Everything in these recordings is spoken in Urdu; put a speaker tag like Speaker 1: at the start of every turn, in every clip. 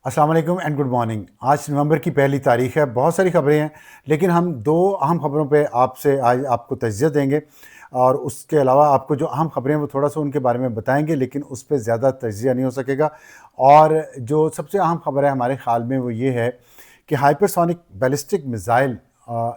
Speaker 1: السلام علیکم اینڈ گڈ مارننگ۔ آج نومبر کی پہلی تاریخ ہے، بہت ساری خبریں ہیں لیکن ہم دو اہم خبروں پہ آج آپ کو تجزیہ دیں گے، اور اس کے علاوہ آپ کو جو اہم خبریں ہیں وہ تھوڑا سا ان کے بارے میں بتائیں گے، لیکن اس پہ زیادہ تجزیہ نہیں ہو سکے گا۔ اور جو سب سے اہم خبر ہے ہمارے خیال میں وہ یہ ہے کہ ہائپرسونک بیلسٹک میزائل،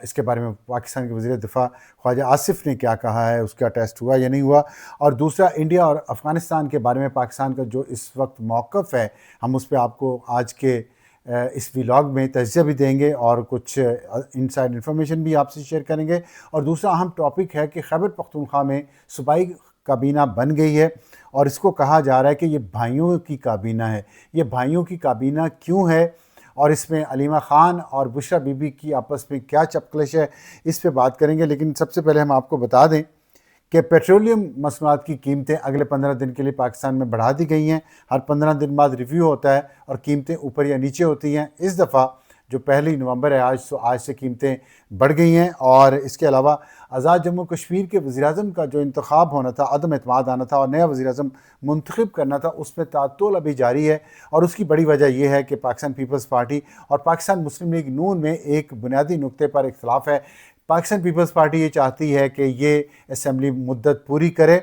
Speaker 1: اس کے بارے میں پاکستان کے وزیر دفاع خواجہ آصف نے کیا کہا ہے، اس کا ٹیسٹ ہوا یا نہیں ہوا۔ اور دوسرا، انڈیا اور افغانستان کے بارے میں پاکستان کا جو اس وقت موقف ہے، ہم اس پہ آپ کو آج کے اس ویلاگ میں تجزیہ بھی دیں گے اور کچھ انسائڈ انفارمیشن بھی آپ سے شیئر کریں گے۔ اور دوسرا اہم ٹاپک ہے کہ خیبر پختونخوا میں صوبائی کابینہ بن گئی ہے، اور اس کو کہا جا رہا ہے کہ یہ بھائیوں کی کابینہ ہے۔ یہ بھائیوں کی کابینہ کیوں ہے، اور اس میں علیمہ خان اور بشرا بی بی کی آپس میں کیا چپکلش ہے، اس پہ بات کریں گے۔ لیکن سب سے پہلے ہم آپ کو بتا دیں کہ پیٹرولیم مصنوعات کی قیمتیں اگلے 15 دن کے لیے پاکستان میں بڑھا دی گئی ہیں۔ ہر 15 دن بعد ریویو ہوتا ہے اور قیمتیں اوپر یا نیچے ہوتی ہیں۔ اس دفعہ جو 1 نومبر ہے آج سے قیمتیں بڑھ گئی ہیں۔ اور اس کے علاوہ آزاد جموں کشمیر کے وزیراعظم کا جو انتخاب ہونا تھا، عدم اعتماد آنا تھا اور نیا وزیراعظم منتخب کرنا تھا، اس میں تعطل ابھی جاری ہے۔ اور اس کی بڑی وجہ یہ ہے کہ پاکستان پیپلز پارٹی اور پاکستان مسلم لیگ نون میں ایک بنیادی نقطے پر اختلاف ہے۔ پاکستان پیپلز پارٹی یہ چاہتی ہے کہ یہ اسمبلی مدت پوری کرے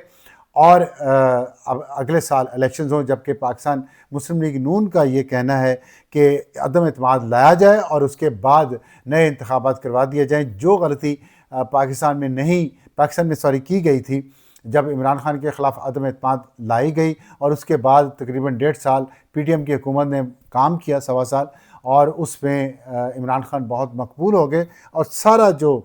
Speaker 1: اور اگلے سال الیکشنز ہوں، جبکہ پاکستان مسلم لیگ نون کا یہ کہنا ہے کہ عدم اعتماد لایا جائے اور اس کے بعد نئے انتخابات کروا دیے جائیں۔ جو غلطی پاکستان میں کی گئی تھی جب عمران خان کے خلاف عدم اعتماد لائی گئی، اور اس کے بعد تقریباً 1.5 سال پی ٹی ایم کی حکومت نے کام کیا، 1.25 سال، اور اس میں عمران خان بہت مقبول ہو گئے، اور سارا جو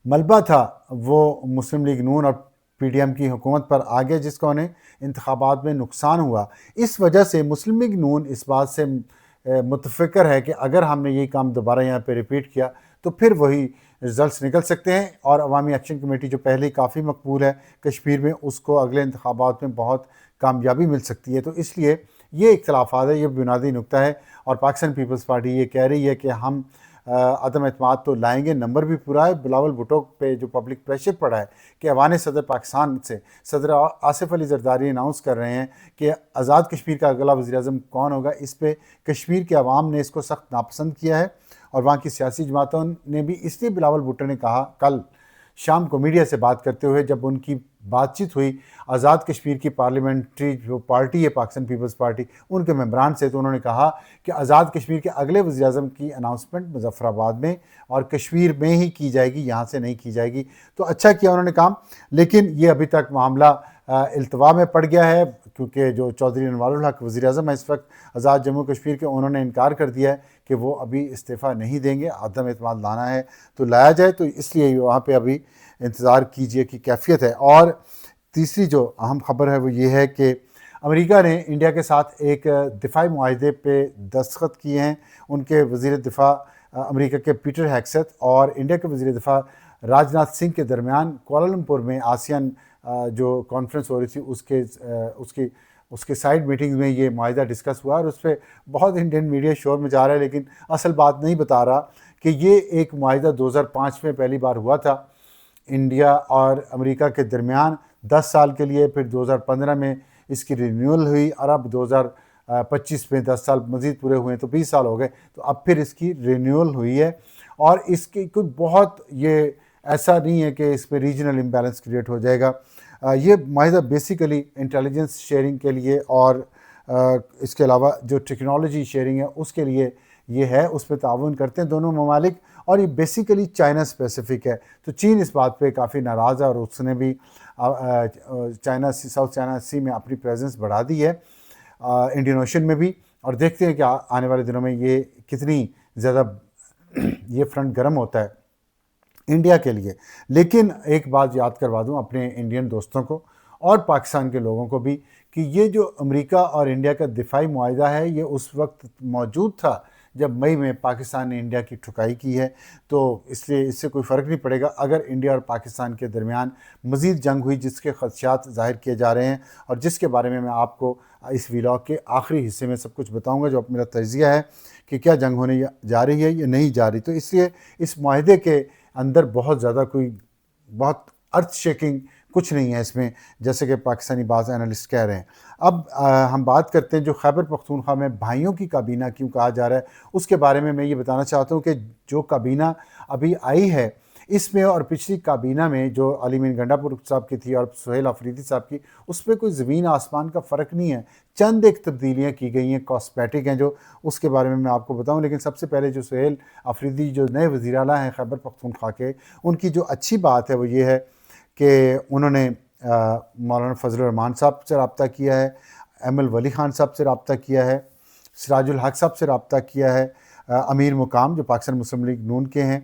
Speaker 1: ملبہ تھا وہ مسلم لیگ نون اور پی ٹی ایم کی حکومت پر آ گیا، جس کا انہیں انتخابات میں نقصان ہوا۔ اس وجہ سے مسلم لیگ نون اس بات سے متفکر ہے کہ اگر ہم نے یہی کام دوبارہ یہاں پہ ریپیٹ کیا تو پھر وہی رزلٹس نکل سکتے ہیں، اور عوامی ایکشن کمیٹی جو پہلے کافی مقبول ہے کشمیر میں، اس کو اگلے انتخابات میں بہت کامیابی مل سکتی ہے۔ تو اس لیے یہ اختلافات ہے، یہ بنیادی نقطہ ہے، اور پاکستان پیپلز پارٹی یہ کہہ رہی ہے کہ ہم عدم اعتماد تو لائیں گے۔ نمبر بھی پورا ہے۔ بلاول بھٹو پہ جو پبلک پریشر پڑا ہے کہ ایوان صدر پاکستان سے صدر آصف علی زرداری اناؤنس کر رہے ہیں کہ آزاد کشمیر کا اگلا وزیراعظم کون ہوگا، اس پہ کشمیر کے عوام نے اس کو سخت ناپسند کیا ہے، اور وہاں کی سیاسی جماعتوں نے بھی۔ اس لیے بلاول بھٹو نے کہا کل شام کو میڈیا سے بات کرتے ہوئے، جب ان کی بات چیت ہوئی آزاد کشمیر کی پارلیمنٹری جو پارٹی ہے پاکستان پیپلز پارٹی، ان کے ممبران سے، تو انہوں نے کہا کہ آزاد کشمیر کے اگلے وزیر اعظم کی اناؤنسمنٹ مظفر آباد میں اور کشمیر میں ہی کی جائے گی، یہاں سے نہیں کی جائے گی۔ تو اچھا کیا انہوں نے کام، لیکن یہ ابھی تک معاملہ التوا میں پڑ گیا ہے، کیونکہ جو چودھری انوار الحق وزیر اعظم ہے اس وقت آزاد جموں کشمیر کے، انہوں نے انکار کر دیا ہے کہ وہ ابھی استعفیٰ نہیں دیں گے۔ عدم اعتماد لانا ہے تو لایا جائے، تو اس لیے وہاں پہ ابھی انتظار کیجیے کی کیفیت ہے۔ اور تیسری جو اہم خبر ہے وہ یہ ہے کہ امریکہ نے انڈیا کے ساتھ ایک دفاعی معاہدے پہ دستخط کیے ہیں۔ ان کے وزیر دفاع امریکہ کے پیٹر ہیگسیت اور انڈیا کے وزیر دفاع راج ناتھ سنگھ کے درمیان کوالالمپور میں آسیان جو کانفرنس ہو رہی تھی اس کے سائیڈ میٹنگ میں یہ معاہدہ ڈسکس ہوا، اور اس پہ بہت انڈین میڈیا شور مچا رہا ہے، لیکن اصل بات نہیں بتا رہا کہ یہ ایک معاہدہ 2005 میں پہلی بار ہوا تھا انڈیا اور امریکہ کے درمیان 10 سال کے لیے، پھر 2015 میں اس کی رینیول ہوئی، اور اب 2025 میں 10 سال مزید پورے ہوئے، تو 20 سال ہو گئے، تو اب پھر اس کی رینیول ہوئی ہے۔ اور اس کی کوئی بہت یہ ایسا نہیں ہے کہ اس پہ ریجنل امبیلنس کریٹ ہو جائے گا۔ یہ معاہدہ بیسیکلی انٹیلیجنس شیئرنگ کے لیے اور اس کے علاوہ جو ٹیکنالوجی شیئرنگ ہے اس کے لیے یہ ہے، اس پہ تعاون کرتے ہیں دونوں ممالک، اور یہ بیسیکلی چائنا اسپیسیفک ہے۔ تو چین اس بات پہ کافی ناراض ہے، اور اس نے بھی ساؤتھ چائنا سی میں اپنی پریزنس بڑھا دی ہے، انڈین اوشن میں بھی، اور دیکھتے ہیں کہ آنے والے دنوں میں یہ کتنی زیادہ یہ فرنٹ گرم ہوتا ہے انڈیا کے لیے۔ لیکن ایک بات یاد کروا دوں اپنے انڈین دوستوں کو اور پاکستان کے لوگوں کو بھی کہ یہ جو امریکہ اور انڈیا کا دفاعی معاہدہ ہے یہ اس وقت موجود تھا جب مئی میں پاکستان نے انڈیا کی ٹھکائی کی ہے، تو اس لیے اس سے کوئی فرق نہیں پڑے گا اگر انڈیا اور پاکستان کے درمیان مزید جنگ ہوئی، جس کے خدشات ظاہر کیے جا رہے ہیں، اور جس کے بارے میں آپ کو اس ویلاگ کے آخری حصے میں سب کچھ بتاؤں گا، جو میرا تجزیہ ہے کہ کیا جنگ ہونے جا رہی ہے یا نہیں جا رہی۔ تو اس لیے اس معاہدے کے اندر بہت زیادہ کوئی بہت ارتھ شیکنگ کچھ نہیں ہے اس میں، جیسے کہ پاکستانی بعض انالسٹ کہہ رہے ہیں۔ اب ہم بات کرتے ہیں جو خیبر پختونخوا میں بھائیوں کی کابینہ کیوں کہا جا رہا ہے، اس کے بارے میں یہ بتانا چاہتا ہوں کہ جو کابینہ ابھی آئی ہے اس میں اور پچھلی کابینہ میں جو علی امین گنڈاپور صاحب کی تھی اور سہیل آفریدی صاحب کی، اس پہ کوئی زمین آسمان کا فرق نہیں ہے، چند ایک تبدیلیاں کی گئی ہیں، کاسمیٹک ہیں، جو اس کے بارے میں آپ کو بتاؤں۔ لیکن سب سے پہلے جو سہیل آفریدی جو نئے وزیر اعلیٰ ہیں خیبر پختونخوا کے، ان کی جو اچھی بات ہے وہ یہ ہے کہ انہوں نے مولانا فضل الرحمان صاحب سے رابطہ کیا ہے، ایم الولی خان صاحب سے رابطہ کیا ہے، سراج الحق صاحب سے رابطہ کیا ہے، امیر مقام جو پاکستان مسلم لیگ نون کے ہیں،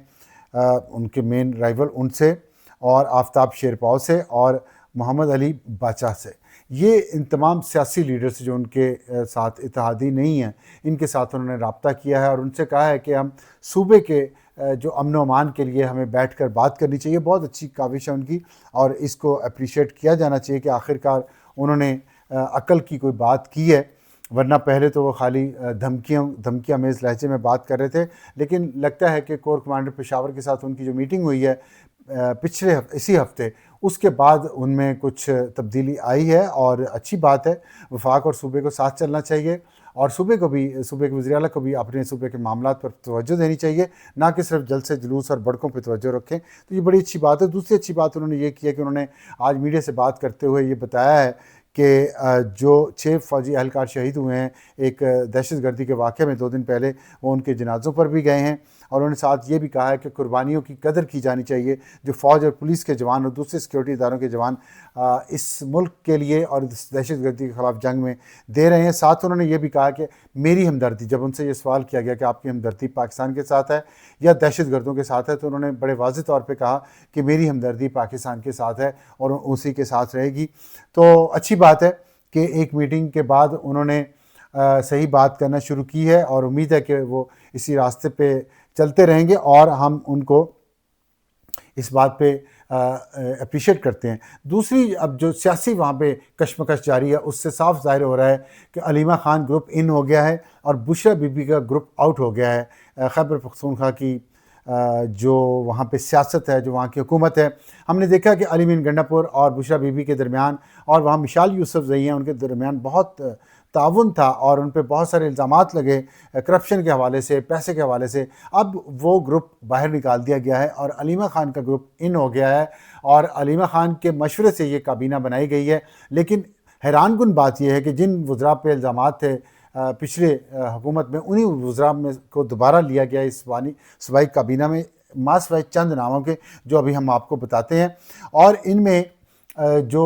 Speaker 1: ان کے مین رائیول ان سے، اور آفتاب شیرپاؤ سے، اور محمد علی باچا سے۔ یہ ان تمام سیاسی لیڈرز جو ان کے ساتھ اتحادی نہیں ہیں، ان کے ساتھ انہوں نے رابطہ کیا ہے اور ان سے کہا ہے کہ ہم صوبے کے جو امن و امان کے لیے ہمیں بیٹھ کر بات کرنی چاہیے۔ بہت اچھی کاوش ہے ان کی اور اس کو اپریشیٹ کیا جانا چاہیے کہ آخرکار انہوں نے عقل کی کوئی بات کی ہے، ورنہ پہلے تو وہ خالی دھمکیاں میز لہجے میں بات کر رہے تھے۔ لیکن لگتا ہے کہ کور کمانڈر پشاور کے ساتھ ان کی جو میٹنگ ہوئی ہے اسی ہفتے، اس کے بعد ان میں کچھ تبدیلی آئی ہے اور اچھی بات ہے۔ وفاق اور صوبے کو ساتھ چلنا چاہیے اور صوبے کے وزیر اعلیٰ کو بھی اپنے صوبے کے معاملات پر توجہ دینی چاہیے، نہ کہ صرف جلسے جلوس اور بڑکوں پہ توجہ رکھیں۔ تو یہ بڑی اچھی بات ہے۔ دوسری اچھی بات انہوں نے یہ کی ہے کہ انہوں نے آج میڈیا سے بات کرتے ہوئے یہ بتایا ہے کہ جو 6 فوجی اہلکار شہید ہوئے ہیں ایک دہشت گردی کے واقعے میں 2 دن پہلے، وہ ان کے جنازوں پر بھی گئے ہیں، اور انہوں نے ساتھ یہ بھی کہا ہے کہ قربانیوں کی قدر کی جانی چاہیے جو فوج اور پولیس کے جوان اور دوسرے سیکیورٹی اداروں کے جوان اس ملک کے لیے اور اس دہشت گردی کے خلاف جنگ میں دے رہے ہیں۔ ساتھ انہوں نے یہ بھی کہا کہ میری ہمدردی، جب ان سے یہ سوال کیا گیا کہ آپ کی ہمدردی پاکستان کے ساتھ ہے یا دہشت گردوں کے ساتھ ہے، تو انہوں نے بڑے واضح طور پہ کہا کہ میری ہمدردی پاکستان کے ساتھ ہے اور اسی کے ساتھ رہے گی۔ تو اچھی بات ہے کہ ایک میٹنگ کے بعد انہوں نے صحیح بات کرنا شروع کی ہے اور امید ہے کہ وہ اسی راستے پہ چلتے رہیں گے اور ہم ان کو اس بات پہ اپریشیٹ کرتے ہیں۔ دوسری اب جو سیاسی وہاں پہ کشمکش جاری ہے، اس سے صاف ظاہر ہو رہا ہے کہ علیمہ خان گروپ ان ہو گیا ہے اور بشرا بی بی کا گروپ آؤٹ ہو گیا ہے۔ خیبر پختونخوا کی جو وہاں پہ سیاست ہے، جو وہاں کی حکومت ہے، ہم نے دیکھا کہ علی امین گنڈاپور اور بشرا بی بی کے درمیان اور وہاں مشال یوسف زئی ہیں، ان کے درمیان بہت تعاون تھا اور ان پہ بہت سارے الزامات لگے کرپشن کے حوالے سے، پیسے کے حوالے سے۔ اب وہ گروپ باہر نکال دیا گیا ہے اور علیمہ خان کا گروپ ان ہو گیا ہے اور علیمہ خان کے مشورے سے یہ کابینہ بنائی گئی ہے۔ لیکن حیران کن بات یہ ہے کہ جن وزراء پہ الزامات تھے پچھلے حکومت میں، انہی وزراء میں کو دوبارہ لیا گیا اس صوبائی کابینہ میں، سوائے چند ناموں کے جو ابھی ہم آپ کو بتاتے ہیں۔ اور ان میں جو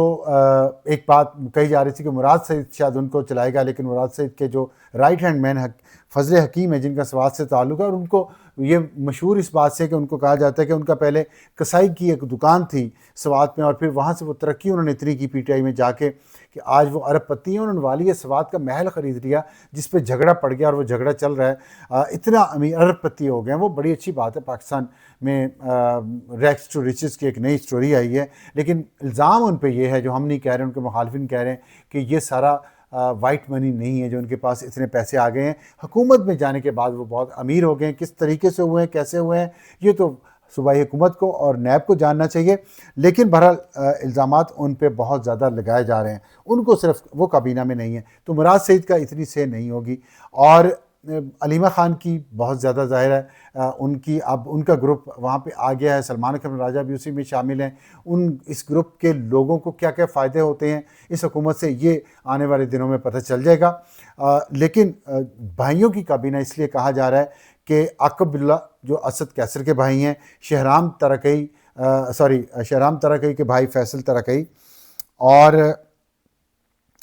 Speaker 1: ایک بات کہی جا رہی تھی کہ مراد سعید شاید ان کو چلائے گا، لیکن مراد سعید کے جو رائٹ ہینڈ مین فضل حکیم ہے، جن کا سوات سے تعلق ہے، اور ان کو یہ مشہور اس بات سے کہ ان کو کہا جاتا ہے کہ ان کا پہلے کسائی کی ایک دکان تھی سوات میں، اور پھر وہاں سے وہ ترقی انہوں نے اتنی کی پی ٹی آئی میں جا کے کہ آج وہ ارب پتی ہیں۔ انہوں نے والی سوات کا محل خرید لیا جس پہ جھگڑا پڑ گیا اور وہ جھگڑا چل رہا ہے، اتنا امیر ارب پتی ہو گئے ہیں وہ۔ بڑی اچھی بات ہے، پاکستان میں ریکس ٹو ریچز کی ایک نئی سٹوری آئی ہے۔ لیکن الزام ان پہ یہ ہے، جو ہم نہیں کہہ رہے، ان کے مخالفین کہہ رہے ہیں کہ یہ سارا وائٹ منی نہیں ہے جو ان کے پاس اتنے پیسے آ گئے ہیں، حکومت میں جانے کے بعد وہ بہت امیر ہو گئے ہیں۔ کس طریقے سے ہوئے ہیں، کیسے ہوئے ہیں، یہ تو صوبائی حکومت کو اور نیب کو جاننا چاہیے۔ لیکن بہرحال الزامات ان پہ بہت زیادہ لگائے جا رہے ہیں، ان کو صرف وہ کابینہ میں نہیں ہے، تو مراد سعید کا اتنی سے نہیں ہوگی۔ اور علیمہ خان کی بہت زیادہ ظاہر ہے، اب ان کا گروپ وہاں پہ آ گیا ہے، سلمان اکرم راجہ بھی اسی میں شامل ہیں۔ اس گروپ کے لوگوں کو کیا کیا فائدے ہوتے ہیں اس حکومت سے، یہ آنے والے دنوں میں پتہ چل جائے گا۔ لیکن بھائیوں کی کابینہ اس لیے کہا جا رہا ہے کہ عاقب اللہ جو اسد کیسر کے بھائی ہیں، شہرام ترکئی کے بھائی فیصل ترکئی، اور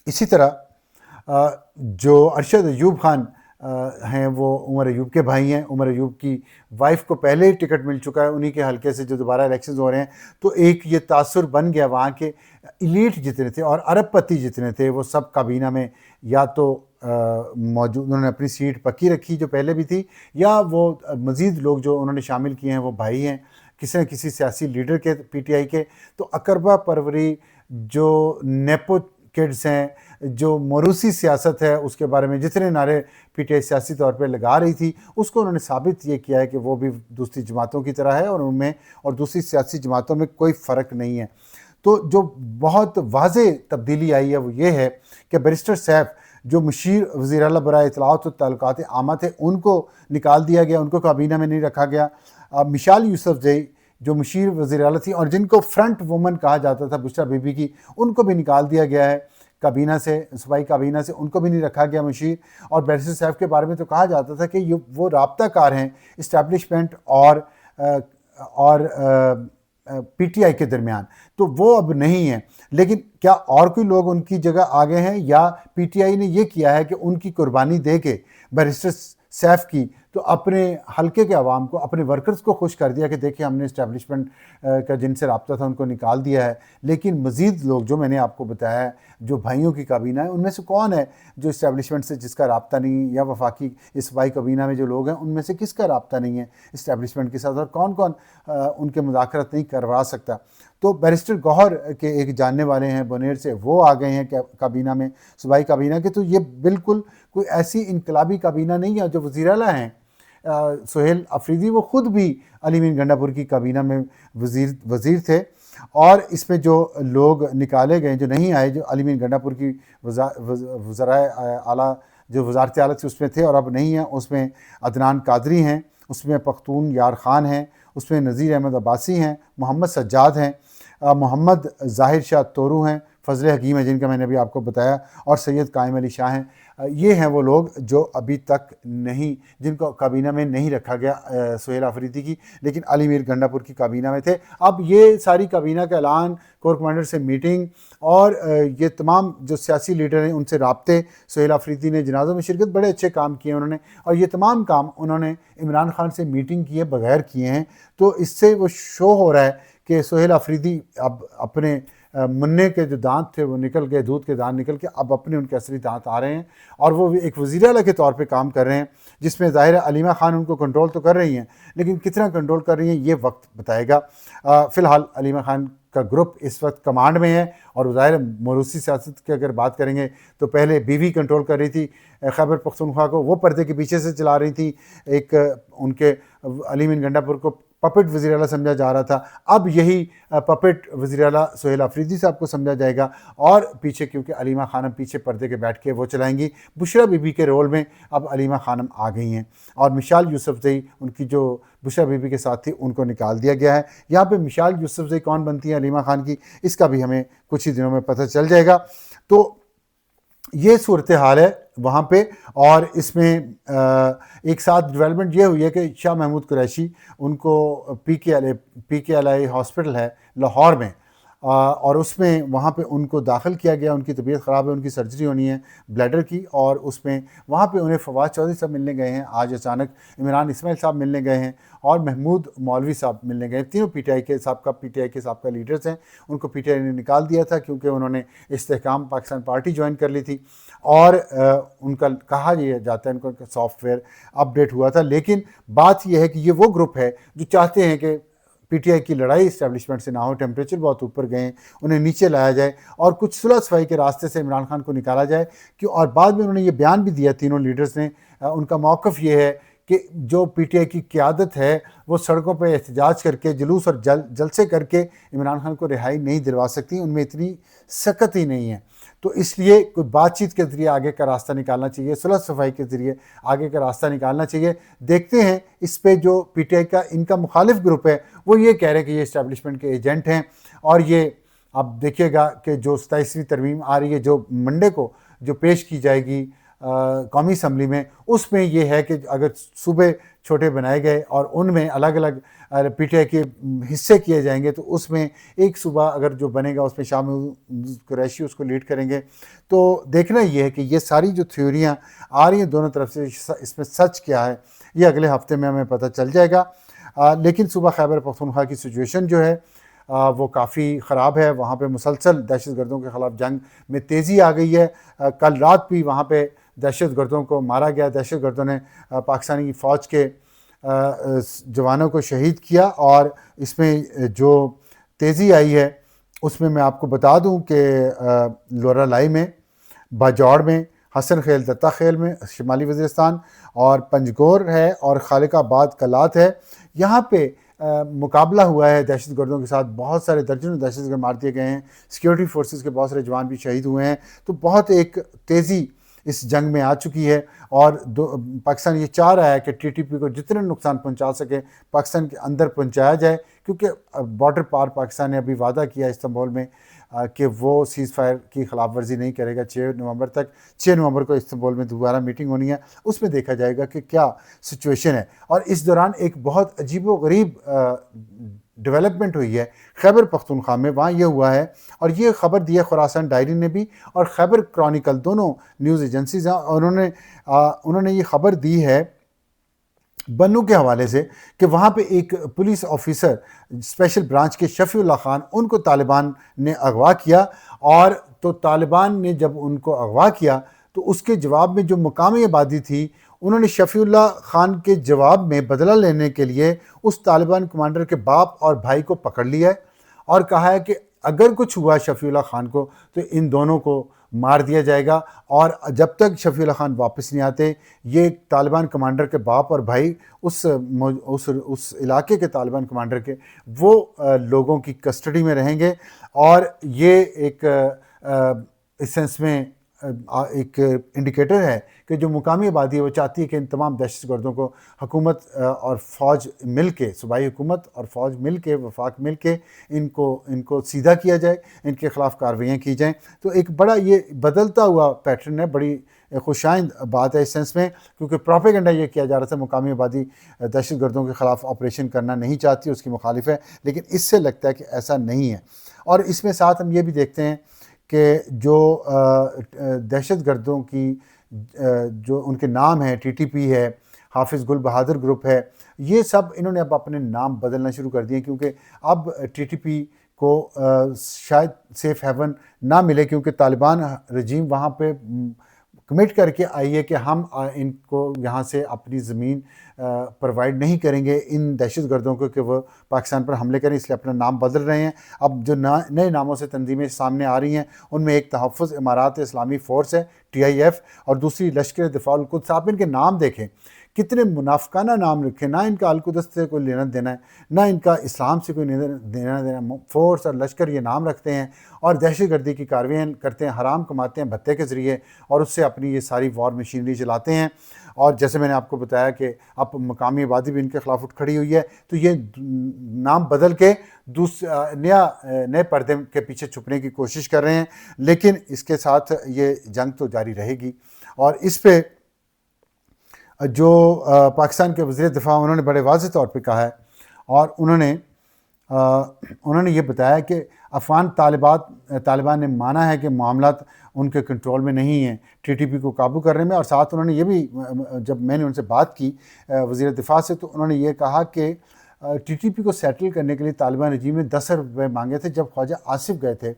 Speaker 1: اسی طرح جو ارشد ایوب خان ہیں وہ عمر ایوب کے بھائی ہیں۔ عمر ایوب کی وائف کو پہلے ہی ٹکٹ مل چکا ہے انہی کے حلقے سے جو دوبارہ الیکشنز ہو رہے ہیں، تو ایک یہ تاثر بن گیا وہاں کے ایلیٹ جتنے تھے اور ارب پتی جتنے تھے وہ سب کابینہ میں یا تو موجود، انہوں نے اپنی سیٹ پکی رکھی جو پہلے بھی تھی، یا وہ مزید لوگ جو انہوں نے شامل کیے ہیں وہ بھائی ہیں کسی نہ کسی سیاسی لیڈر کے، پی ٹی آئی کے۔ تو اقربا پروری جو نیپو کڈز ہیں، جو موروثی سیاست ہے، اس کے بارے میں جتنے نعرے پی ٹی آئی سیاسی طور پہ لگا رہی تھی، اس کو انہوں نے ثابت یہ کیا ہے کہ وہ بھی دوسری جماعتوں کی طرح ہے اور ان میں اور دوسری سیاسی جماعتوں میں کوئی فرق نہیں ہے۔ تو جو بہت واضح تبدیلی آئی ہے وہ یہ ہے کہ بیرسٹر سیف جو مشیر وزیر اعلیٰ برائے اطلاعات و تعلقات عامہ تھے ان کو نکال دیا گیا، ان کو کابینہ میں نہیں رکھا گیا۔ مشال یوسف زئی جو مشیر وزیر اعلیٰ تھی اور جن کو فرنٹ وومن کہا جاتا تھا بشرا بی بی کی، ان کو بھی نکال دیا گیا ہے کابینہ سے، صوبائی کابینہ سے، ان کو بھی نہیں رکھا گیا مشیر۔ اور بیرسٹر سیف کے بارے میں تو کہا جاتا تھا کہ وہ رابطہ کار ہیں اسٹیبلشمنٹ اور پی ٹی آئی کے درمیان، تو وہ اب نہیں ہیں۔ لیکن کیا اور کوئی لوگ ان کی جگہ آ گئے ہیں، یا پی ٹی آئی نے یہ کیا ہے کہ ان کی قربانی دے کے بیرسٹر سیف کی تو اپنے حلقے کے عوام کو، اپنے ورکرز کو خوش کر دیا کہ دیکھیں ہم نے اسٹیبلشمنٹ کا جن سے رابطہ تھا ان کو نکال دیا ہے۔ لیکن مزید لوگ جو میں نے آپ کو بتایا ہے، جو بھائیوں کی کابینہ ہے، ان میں سے کون ہے جو اسٹیبلشمنٹ سے جس کا رابطہ نہیں، یا وفاقی اس صوبائی کابینہ میں جو لوگ ہیں ان میں سے کس کا رابطہ نہیں ہے اسٹیبلشمنٹ کے ساتھ، اور کون کون ان کے مذاکرات نہیں کروا سکتا؟ تو بیرسٹر گوہر کے ایک جاننے والے ہیں بونیر سے، وہ آ گئے ہیں کابینہ میں، صوبائی کابینہ کے۔ تو یہ بالکل کوئی ایسی انقلابی کابینہ نہیں ہے۔ جو وزیر اعلیٰ ہیں سہیل آفریدی، وہ خود بھی علی مین گنڈا پور کی کابینہ میں وزیر تھے، اور اس میں جو لوگ نکالے گئے جو نہیں آئے، جو علی مین گنڈا پور کی وزرائے اعلیٰ جو وزارت اعلیٰ سے اس میں تھے اور اب نہیں ہیں، اس میں عدنان قادری ہیں، اس میں پختون یار خان ہیں، اس میں نذیر احمد عباسی ہیں، محمد سجاد ہیں، محمد ظاہر شاہ تورو ہیں، فضل حکیم ہے جن کا میں نے ابھی آپ کو بتایا، اور سید قائم علی شاہ ہیں۔ یہ ہیں وہ لوگ جو ابھی تک نہیں، جن کو کابینہ میں نہیں رکھا گیا سہیل آفریدی کی، لیکن علی میر گنڈا پور کی کابینہ میں تھے۔ اب یہ ساری کابینہ کا اعلان، کور کمانڈر سے میٹنگ، اور یہ تمام جو سیاسی لیڈر ہیں ان سے رابطے، سہیل آفریدی نے جنازوں میں شرکت، بڑے اچھے کام کیے انہوں نے، اور یہ تمام کام انہوں نے عمران خان سے میٹنگ کیے بغیر کیے ہیں۔ تو اس سے وہ شو ہو رہا ہے کہ سہیل آفریدی اب اپنے منع کے جو دانت تھے وہ نکل گئے، دودھ کے دانت نکل کے اب اپنے ان کے اصلی دانت آ رہے ہیں، اور وہ ایک وزیر اعلیٰ کے طور پہ کام کر رہے ہیں، جس میں ظاہر ہے علیمہ خان ان کو کنٹرول تو کر رہی ہیں، لیکن کتنا کنٹرول کر رہی ہیں یہ وقت بتائے گا۔ فی الحال علیمہ خان کا گروپ اس وقت کمانڈ میں ہے، اور ظاہر موروثی سیاست کی اگر بات کریں گے تو پہلے بیوی کنٹرول کر رہی تھی خیبر پختونخوا کو، وہ پردے کے پیچھے سے چلا رہی تھی، ایک ان کے علی مین گنڈا پور کو پپٹ وزیر اعلیٰ سمجھا جا رہا تھا، اب یہی پپٹ وزیر اعلیٰ سہیل آفریدی صاحب کو سمجھا جائے گا، اور پیچھے کیونکہ علیمہ خانم پیچھے پردے کے بیٹھ کے وہ چلائیں گی، بشرا بی بی کے رول میں اب علیمہ خانم آ گئی ہیں، اور مشال یوسف زئی ان کی جو بشرا بی بی کے ساتھ تھی ان کو نکال دیا گیا ہے۔ یہاں پہ مشال یوسف زئی کون بنتی ہیں علیمہ خان کی، اس کا بھی ہمیں کچھ ہی دنوں میں پتہ چل جائے گا۔ تو یہ صورتحال ہے وہاں پہ، اور اس میں ایک ساتھ ڈیولپمنٹ یہ ہوئی ہے کہ شاہ محمود قریشی ان کو پی کے ایل آئی ہاسپٹل ہے لاہور میں، اور اس میں وہاں پہ ان کو داخل کیا گیا، ان کی طبیعت خراب ہے، ان کی سرجری ہونی ہے بلیڈر کی، اور اس میں وہاں پہ انہیں فواد چودھری صاحب ملنے گئے ہیں، آج اچانک عمران اسماعیل صاحب ملنے گئے ہیں، اور محمود مولوی صاحب ملنے گئے، تینوں پی ٹی آئی کے سابقہ لیڈرز ہیں۔ ان کو پی ٹی آئی نے نکال دیا تھا کیونکہ انہوں نے استحکام پاکستان پارٹی جوائن کر لی تھی، اور ان کا کہا یہ جاتا ہے ان کا سافٹ ویئر اپ ڈیٹ ہوا تھا۔ لیکن بات یہ ہے کہ یہ وہ گروپ ہے جو چاہتے ہیں کہ پی ٹی آئی کی لڑائی اسٹیبلشمنٹ سے نہ ہو، ٹیمپریچر بہت اوپر گئے ہیں، انہیں نیچے لایا جائے، اور کچھ صلح صفائی کے راستے سے عمران خان کو نکالا جائے، اور بعد میں انہوں نے یہ بیان بھی دیا تینوں لیڈرز نے، ان کا موقف یہ ہے کہ جو پی ٹی آئی کی قیادت ہے وہ سڑکوں پہ احتجاج کر کے، جلوس اور جلسے کر کے عمران خان کو رہائی نہیں دلوا سکتی، ان میں اتنی سخت ہی نہیں ہے۔ تو اس لیے کوئی بات چیت کے ذریعے آگے کا راستہ نکالنا چاہیے، صلح صفائی کے ذریعے آگے کا راستہ نکالنا چاہیے۔ دیکھتے ہیں اس پہ جو پی ٹی آئی کا ان کا مخالف گروپ ہے وہ یہ کہہ رہے ہیں کہ یہ اسٹیبلشمنٹ کے ایجنٹ ہیں، اور یہ اب دیکھیے گا کہ جو 27ویں ترمیم آ رہی ہے جو منڈے کو جو پیش کی جائے گی قومی اسمبلی میں، اس میں یہ ہے کہ اگر صوبے چھوٹے بنائے گئے اور ان میں الگ الگ پی ٹی آئی کے حصے کیے جائیں گے، تو اس میں ایک صوبہ اگر جو بنے گا اس میں شاہ محمود قریشی اس کو لیڈ کریں گے۔ تو دیکھنا یہ ہے کہ یہ ساری جو تھیوریاں آ رہی ہیں دونوں طرف سے، اس میں سچ کیا ہے یہ اگلے ہفتے میں ہمیں پتہ چل جائے گا۔ لیکن صوبہ خیبر پختونخوا کی سچویشن جو ہے وہ کافی خراب ہے، وہاں پہ مسلسل دہشت گردوں کے خلاف جنگ میں تیزی آ گئی ہے۔ کل رات بھی وہاں پہ دہشت گردوں کو مارا گیا، دہشت گردوں نے پاکستانی فوج کے جوانوں کو شہید کیا، اور اس میں جو تیزی آئی ہے اس میں آپ کو بتا دوں کہ لورا لائی میں، باجوڑ میں، حسن خیل دتا خیل میں شمالی وزیرستان، اور پنجگور ہے، اور خالق آباد کلات ہے، یہاں پہ مقابلہ ہوا ہے دہشت گردوں کے ساتھ، بہت سارے درجنوں دہشت گرد مار دیے گئے ہیں، سیکیورٹی فورسز کے بہت سارے جوان بھی شہید ہوئے ہیں، تو بہت ایک تیزی اس جنگ میں آ چکی ہے، اور پاکستان یہ چاہ رہا ہے کہ ٹی ٹی پی کو جتنے نقصان پہنچا سکے پاکستان کے اندر پہنچایا جائے، کیونکہ بارڈر پار پاکستان نے ابھی وعدہ کیا استنبول میں کہ وہ سیز فائر کی خلاف ورزی نہیں کرے گا 6 نومبر تک۔ 6 نومبر کو استنبول میں دوبارہ میٹنگ ہونی ہے، اس میں دیکھا جائے گا کہ کیا سچویشن ہے۔ اور اس دوران ایک بہت عجیب و غریب ڈیولپمنٹ ہوئی ہے خیبر پختونخوا میں، وہاں یہ ہوا ہے، اور یہ خبر دی ہے خراسان ڈائری نے بھی اور خیبر کرونیکل، دونوں نیوز ایجنسیز ہیں، اور انہوں نے یہ خبر دی ہے بنو کے حوالے سے کہ وہاں پہ ایک پولیس آفیسر اسپیشل برانچ کے شفیع اللہ خان، ان کو طالبان نے اغوا کیا، اور تو طالبان نے جب ان کو اغوا کیا تو اس کے جواب میں جو مقامی آبادی تھی، انہوں نے شفیع اللہ خان کے جواب میں بدلہ لینے کے لیے اس طالبان کمانڈر کے باپ اور بھائی کو پکڑ لیا ہے، اور کہا ہے کہ اگر کچھ ہوا شفیع اللہ خان کو تو ان دونوں کو مار دیا جائے گا، اور جب تک شفیع اللہ خان واپس نہیں آتے یہ طالبان کمانڈر کے باپ اور بھائی اس علاقے کے طالبان کمانڈر کے وہ لوگوں کی کسٹڈی میں رہیں گے۔ اور یہ ایک اس سینس میں ایک انڈیکیٹر ہے کہ جو مقامی آبادی ہے وہ چاہتی ہے کہ ان تمام دہشت گردوں کو حکومت اور فوج مل کے، صوبائی حکومت اور فوج مل کے، وفاق مل کے ان کو سیدھا کیا جائے، ان کے خلاف کارروائیاں کی جائیں۔ تو ایک بڑا یہ بدلتا ہوا پیٹرن ہے، بڑی خوشائند بات ہے اس سینس میں، کیونکہ پروپیگنڈا یہ کیا جا رہا تھا مقامی آبادی دہشت گردوں کے خلاف آپریشن کرنا نہیں چاہتی، اس کی مخالف ہے، لیکن اس سے لگتا ہے کہ ایسا نہیں ہے۔ اور اس میں ساتھ ہم یہ بھی دیکھتے ہیں کہ جو دہشت گردوں کی جو ان کے نام ہیں، ٹی ٹی پی ہے، حافظ گل بہادر گروپ ہے، یہ سب انہوں نے اب اپنے نام بدلنا شروع کر دیے، کیونکہ اب ٹی ٹی پی کو شاید سیف ہیون نہ ملے، کیونکہ طالبان رجیم وہاں پہ کمٹ کر کے آئی ہے کہ ہم ان کو یہاں سے اپنی زمین پرووائڈ نہیں کریں گے ان دہشت گردوں کو کہ وہ پاکستان پر حملے کریں، اس لیے اپنا نام بدل رہے ہیں۔ اب جو نئے ناموں سے تنظیمیں سامنے آ رہی ہیں ان میں ایک تحفظ امارات اسلامی فورس ہے TIF، اور دوسری لشکر دفاع القدس۔ آپ ان کے نام دیکھیں کتنے منافقانہ نام رکھے، نہ ان کا القدس سے کوئی لینا دینا ہے، نہ ان کا اسلام سے کوئی لینا دینا، فورس اور لشکر یہ نام رکھتے ہیں اور دہشت گردی کی کارروائیاں کرتے ہیں، حرام کماتے ہیں بھتے کے ذریعے، اور اس سے اپنی یہ ساری وار مشینری چلاتے ہیں۔ اور جیسے میں نے آپ کو بتایا کہ اب مقامی آبادی بھی ان کے خلاف اٹھ کھڑی ہوئی ہے، تو یہ نام بدل کے نئے پردے کے پیچھے چھپنے کی کوشش کر رہے ہیں، لیکن اس کے ساتھ یہ جنگ تو جاری رہے گی۔ اور اس پہ جو پاکستان کے وزیر دفاع انہوں نے بڑے واضح طور پہ کہا ہے، اور انہوں نے یہ بتایا کہ افغان طالبان نے مانا ہے کہ معاملات ان کے کنٹرول میں نہیں ہیں ٹی ٹی پی کو قابو کرنے میں، اور ساتھ انہوں نے یہ بھی، جب میں نے ان سے بات کی وزیر دفاع سے، تو انہوں نے یہ کہا کہ ٹی ٹی پی کو سیٹل کرنے کے لیے طالبان رجیم نے 10 ارب روپے مانگے تھے جب خواجہ آصف گئے تھے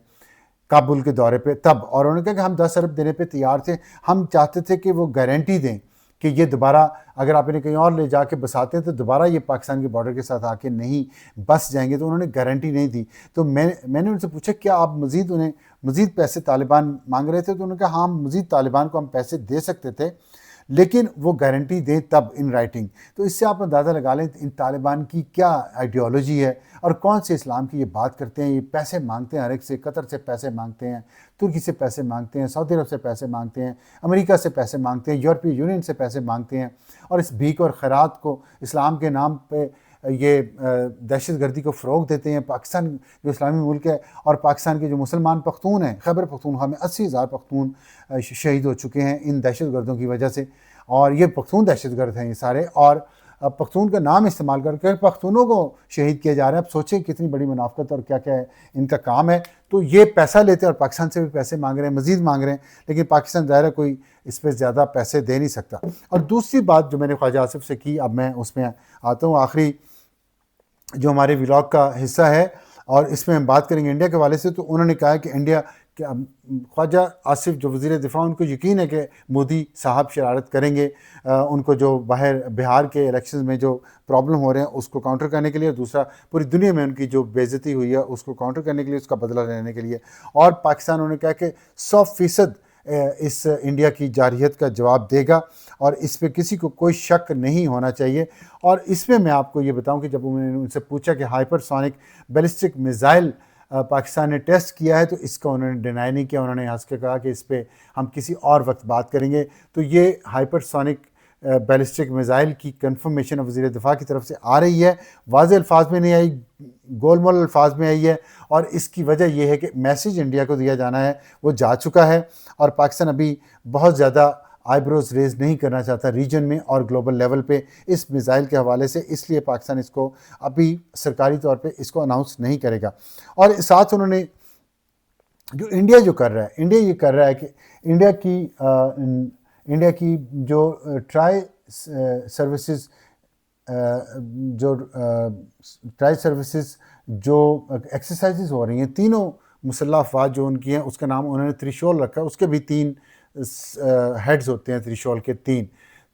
Speaker 1: کابل کے دورے پہ تب، اور انہوں نے کہا کہ ہم 10 ارب دینے پہ تیار تھے، ہم چاہتے تھے کہ وہ گارنٹی دیں کہ یہ دوبارہ اگر آپ انہیں کہیں اور لے جا کے بساتے ہیں تو دوبارہ یہ پاکستان کے بارڈر کے ساتھ آ کے نہیں بس جائیں گے، تو انہوں نے گارنٹی نہیں دی۔ تو میں نے ان سے پوچھا کیا آپ مزید پیسے طالبان مانگ رہے تھے؟ تو انہوں نے کہا ہاں مزید طالبان کو ہم پیسے دے سکتے تھے، لیکن وہ گارنٹی دیں تب ان رائٹنگ۔ تو اس سے آپ اندازہ لگا لیں ان طالبان کی کیا آئیڈیالوجی ہے، اور کون سے اسلام کی یہ بات کرتے ہیں۔ یہ پیسے مانگتے ہیں ہر ایک سے، قطر سے پیسے مانگتے ہیں، ترکی سے پیسے مانگتے ہیں، سعودی عرب سے پیسے مانگتے ہیں، امریکہ سے پیسے مانگتے ہیں، یورپی یونین سے پیسے مانگتے ہیں، اور اس بھیک اور خیرات کو اسلام کے نام پہ یہ دہشت گردی کو فروغ دیتے ہیں۔ پاکستان جو اسلامی ملک ہے، اور پاکستان کے جو مسلمان پختون ہیں، خیبر پختونخوا میں 80,000 پختون شہید ہو چکے ہیں ان دہشت گردوں کی وجہ سے، اور یہ پختون دہشت گرد ہیں یہ سارے، اور پختون کا نام استعمال کر کے پختونوں کو شہید کیا جا رہا ہے۔ اب سوچیں کتنی بڑی منافقت اور کیا کیا ہے ان کا کام ہے۔ تو یہ پیسہ لیتے ہیں اور پاکستان سے بھی پیسے مانگ رہے ہیں، مزید مانگ رہے ہیں، لیکن پاکستان ظاہر ہے کوئی اس پہ زیادہ پیسے دے نہیں سکتا۔ اور دوسری بات جو میں نے خواجہ آصف سے کی، اب میں اس میں آتا ہوں، آخری جو ہمارے ولاگ کا حصہ ہے، اور اس میں ہم بات کریں گے انڈیا کے حوالے سے۔ تو انہوں نے کہا کہ انڈیا، خواجہ آصف جو وزیر دفاع، ان کو یقین ہے کہ مودی صاحب شرارت کریں گے، ان کو جو باہر بہار کے الیکشنز میں جو پرابلم ہو رہے ہیں اس کو کاؤنٹر کرنے کے لیے، دوسرا پوری دنیا میں ان کی جو بے عزتی ہوئی ہے اس کو کاؤنٹر کرنے کے لیے، اس کا بدلہ لینے کے لیے، اور پاکستان انہوں نے کہا کہ 100% اس انڈیا کی جارحیت کا جواب دے گا، اور اس پہ کسی کو کوئی شک نہیں ہونا چاہیے۔ اور اس میں میں آپ کو یہ بتاؤں کہ جب میں نے ان سے پوچھا کہ hyper sonic ballistic missile Pakistan نے ٹیسٹ کیا ہے، تو اس کا انہوں نے ڈینائی نہیں کیا، انہوں نے ہنس کے کہا کہ اس پہ ہم کسی اور وقت بات کریں گے۔ تو یہ ہائپر سونک بیلسٹک میزائل کی کنفرمیشن وزیر دفاع کی طرف سے آ رہی ہے، واضح الفاظ میں نہیں آئی، گول مول الفاظ میں آئی ہے، اور اس کی وجہ یہ ہے کہ میسیج انڈیا کو دیا جانا ہے وہ جا چکا ہے، اور پاکستان ابھی بہت زیادہ آئی بروز ریز نہیں کرنا چاہتا ریجن میں اور گلوبل لیول پہ اس میزائل کے حوالے سے، اس لیے پاکستان اس کو ابھی سرکاری طور پہ اس کو اناؤنس نہیں کرے گا۔ اور ساتھ انہوں نے جو انڈیا جو کر رہا ہے، انڈیا یہ کر رہا ہے کہ انڈیا کی جو ٹرائی سروسز جو ایکسرسائزز ہو رہی ہیں، تینوں مسلح افواج جو ان کی ہیں، اس کا نام انہوں نے تریشول رکھا، اس کے بھی 3 ہیڈز ہوتے ہیں تریشول کے 3،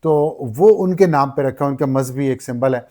Speaker 1: تو وہ ان کے نام پہ رکھا، ان کا مذہبی ایک سمبل ہے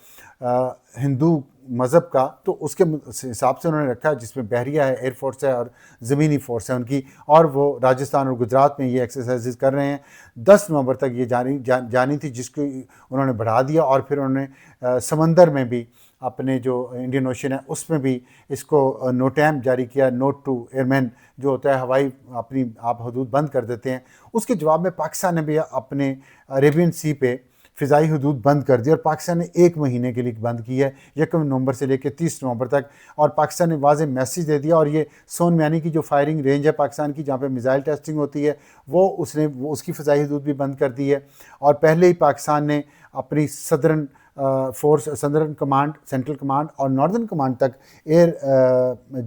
Speaker 1: ہندو مذہب کا، تو اس کے حساب سے انہوں نے رکھا، جس میں بحریہ ہے، ایئر فورس ہے، اور زمینی فورس ہے ان کی، اور وہ راجستھان اور گجرات میں یہ ایکسرسائزز کر رہے ہیں۔ 10 نومبر تک یہ جانی تھی، جس کو انہوں نے بڑھا دیا، اور پھر انہوں نے سمندر میں بھی اپنے جو انڈین اوشن ہے اس میں بھی اس کو نوٹیم جاری کیا، نوٹ ٹو ایئر مین جو ہوتا ہے، ہوائی اپنی آپ حدود بند کر دیتے ہیں۔ اس کے جواب میں پاکستان نے بھی اپنے عریبین سی پہ فضائی حدود بند کر دی، اور پاکستان نے 1 مہینے کے لیے بند کی ہے، 1 نومبر سے لے کے 30 نومبر تک، اور پاکستان نے واضح میسیج دے دیا۔ اور یہ سون میانی کی جو فائرنگ رینج ہے پاکستان کی، جہاں پہ میزائل ٹیسٹنگ ہوتی ہے، وہ اس کی فضائی حدود بھی بند کر دی ہے، اور پہلے ہی پاکستان نے اپنی southern force, southern command, central command اور ناردرن کمانڈ تک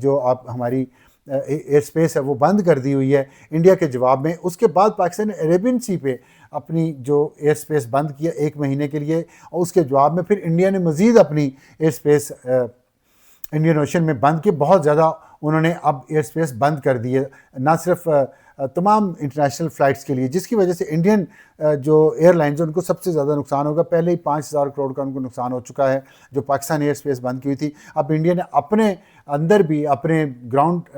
Speaker 1: جو آپ ہماری ایئر سپیس ہے وہ بند کر دی ہوئی ہے انڈیا کے جواب میں۔ اس کے بعد پاکستان نے عریبین سی پہ اپنی جو ایئر سپیس بند کیا 1 مہینے کے لیے، اور اس کے جواب میں پھر انڈیا نے مزید اپنی ایئر سپیس انڈین اوشن میں بند کی، بہت زیادہ انہوں نے اب ایئر سپیس بند کر دی ہے، نہ صرف تمام انٹرنیشنل فلائٹس کے لیے، جس کی وجہ سے انڈین جو ایئر لائنز ان کو سب سے زیادہ نقصان ہوگا۔ پہلے ہی 5,000 کروڑ کا ان کو نقصان ہو چکا ہے جو پاکستان ایئر سپیس بند کی ہوئی تھی۔ اب انڈیا نے اپنے اندر بھی اپنے گراؤنڈ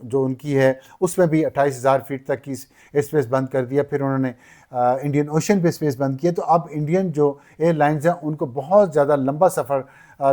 Speaker 1: جو ان کی ہے اس میں بھی 28,000 فیٹ تک کی ایئر سپیس بند کر دیا، پھر انہوں نے انڈین اوشن پہ سپیس بند کیا۔ تو اب انڈین جو ایئر لائنز ہیں ان کو بہت زیادہ لمبا سفر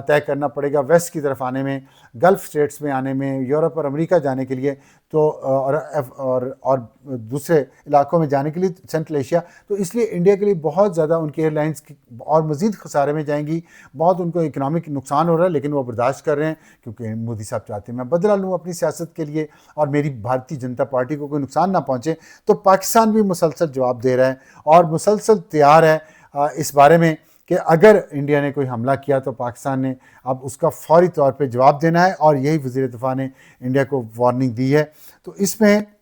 Speaker 1: طے کرنا پڑے گا ویسٹ کی طرف آنے میں، گلف اسٹیٹس میں آنے میں، یورپ اور امریکہ جانے کے لیے، تو اور دوسرے علاقوں میں جانے کے لیے، سینٹرل ایشیا۔ تو اس لیے انڈیا کے لیے بہت زیادہ ان کی ایئر لائنز اور مزید خسارے میں جائیں گی، بہت ان کو اکنامک نقصان ہو رہا ہے، لیکن وہ برداشت کر رہے ہیں کیونکہ مودی صاحب چاہتے ہیں میں بدلہ لوں اپنی سیاست کے لیے اور میری بھارتیہ جنتا پارٹی کو کوئی نقصان نہ پہنچے۔ تو پاکستان بھی مسلسل جواب دے رہا ہے اور مسلسل تیار ہے اس بارے میں کہ اگر انڈیا نے کوئی حملہ کیا تو پاکستان نے اب اس کا فوری طور پہ جواب دینا ہے، اور یہی وزیر دفاع نے انڈیا کو وارننگ دی ہے۔ تو اس میں